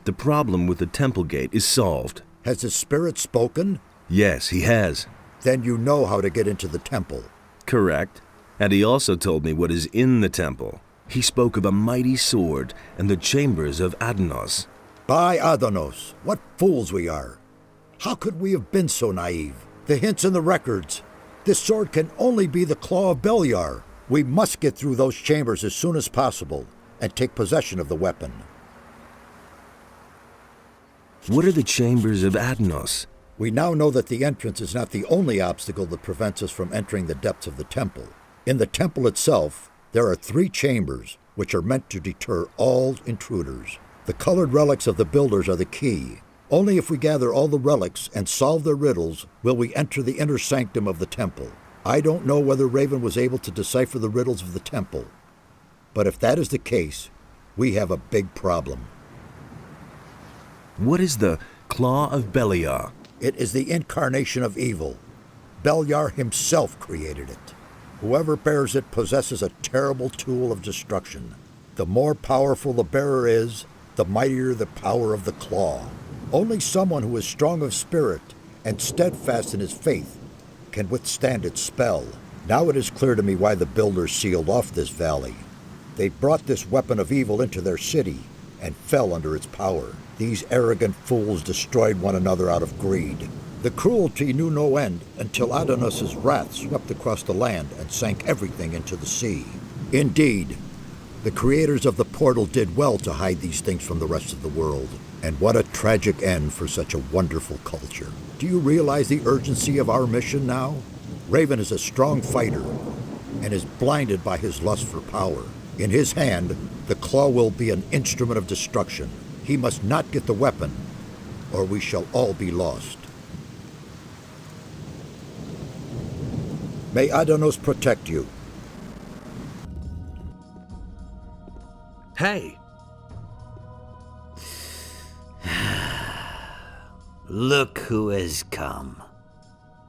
The problem with the temple gate is solved. Has the spirit spoken? Yes, he has. Then you know how to get into the temple. Correct. And he also told me what is in the temple. He spoke of a mighty sword and the chambers of Adanos. By Adanos, what fools we are. How could we have been so naive? The hints in the records. This sword can only be the claw of Beliar. We must get through those chambers as soon as possible and take possession of the weapon. What are the chambers of Adanos? We now know that the entrance is not the only obstacle that prevents us from entering the depths of the temple. In the temple itself, there are 3 chambers which are meant to deter all intruders. The colored relics of the builders are the key. Only if we gather all the relics and solve their riddles will we enter the inner sanctum of the temple. I don't know whether Raven was able to decipher the riddles of the temple, but if that is the case, we have a big problem. What is the Claw of Beliar? It is the incarnation of evil. Beliar himself created it. Whoever bears it possesses a terrible tool of destruction. The more powerful the bearer is, the mightier the power of the claw. Only someone who is strong of spirit and steadfast in his faith can withstand its spell. Now it is clear to me why the builders sealed off this valley. They brought this weapon of evil into their city and fell under its power. These arrogant fools destroyed one another out of greed. The cruelty knew no end until Adanos' wrath swept across the land and sank everything into the sea. Indeed, the creators of the portal did well to hide these things from the rest of the world. And what a tragic end for such a wonderful culture. Do you realize the urgency of our mission now? Raven is a strong fighter and is blinded by his lust for power. In his hand, the claw will be an instrument of destruction. He must not get the weapon, or we shall all be lost. May Adanos protect you. Hey! Look who has come.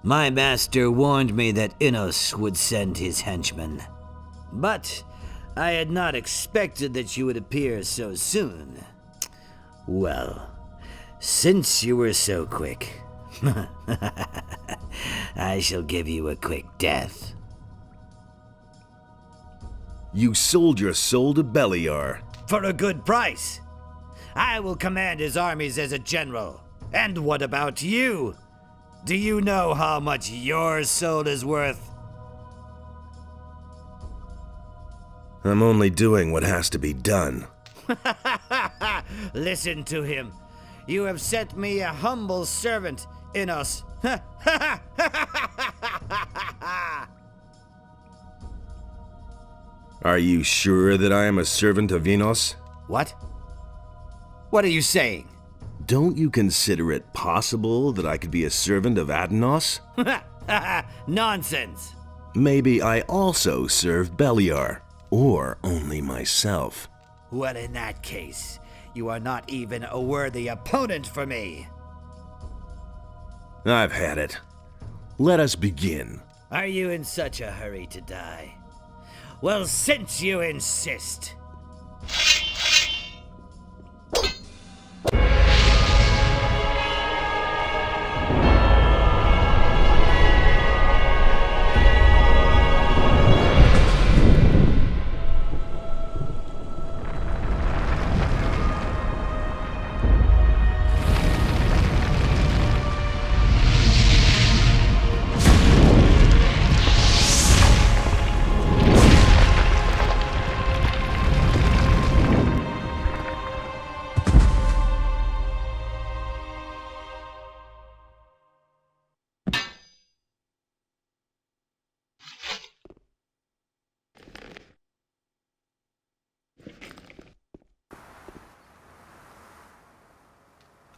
My master warned me that Innos would send his henchmen. But I had not expected that you would appear so soon. Well, since you were so quick, I shall give you a quick death. You sold your soul to Beliar. For a good price. I will command his armies as a general. And what about you? Do you know how much your soul is worth? I'm only doing what has to be done. Listen to him. You have set me a humble servant, Innos. Are you sure that I am a servant of Innos? What? What are you saying? Don't you consider it possible that I could be a servant of Adanos? Nonsense. Maybe I also serve Beliar, or only myself. Well, in that case, you are not even a worthy opponent for me. I've had it. Let us begin. Are you in such a hurry to die? Well, since you insist.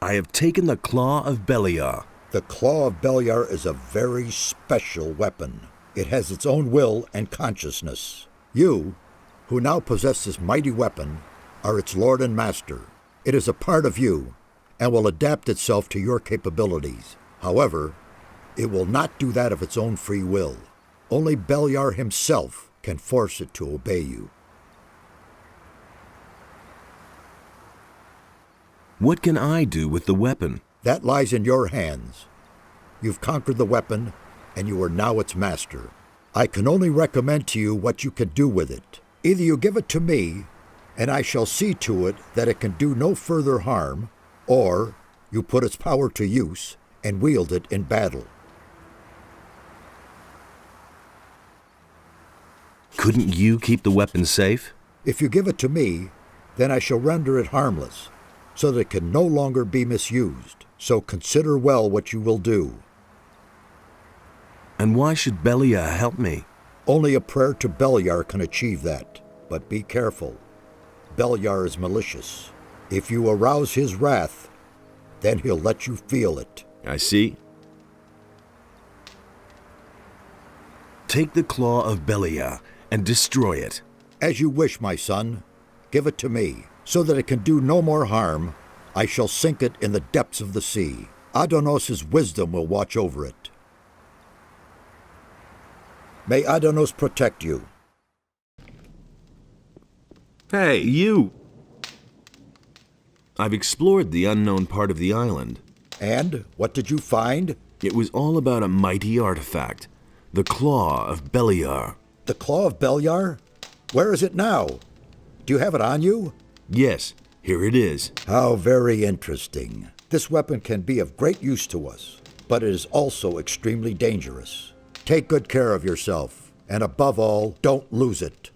I have taken the Claw of Beliar. The Claw of Beliar is a very special weapon. It has its own will and consciousness. You, who now possess this mighty weapon, are its lord and master. It is a part of you, and will adapt itself to your capabilities. However, it will not do that of its own free will. Only Beliar himself can force it to obey you. What can I do with the weapon? That lies in your hands. You've conquered the weapon, and you are now its master. I can only recommend to you what you can do with it. Either you give it to me, and I shall see to it that it can do no further harm, or you put its power to use and wield it in battle. Couldn't you keep the weapon safe? If you give it to me, then I shall render it harmless, so that it can no longer be misused. So consider well what you will do. And why should Beliar help me? Only a prayer to Beliar can achieve that. But be careful. Beliar is malicious. If you arouse his wrath, then he'll let you feel it. I see. Take the claw of Beliar and destroy it. As you wish, my son. Give it to me, so that it can do no more harm. I shall sink it in the depths of the sea. Adonos' wisdom will watch over it. May Adonos protect you. Hey, you! I've explored the unknown part of the island. And what did you find? It was all about a mighty artifact, the Claw of Beliar. The Claw of Beliar? Where is it now? Do you have it on you? Yes, here it is. How very interesting. This weapon can be of great use to us, but it is also extremely dangerous. Take good care of yourself, and above all, don't lose it.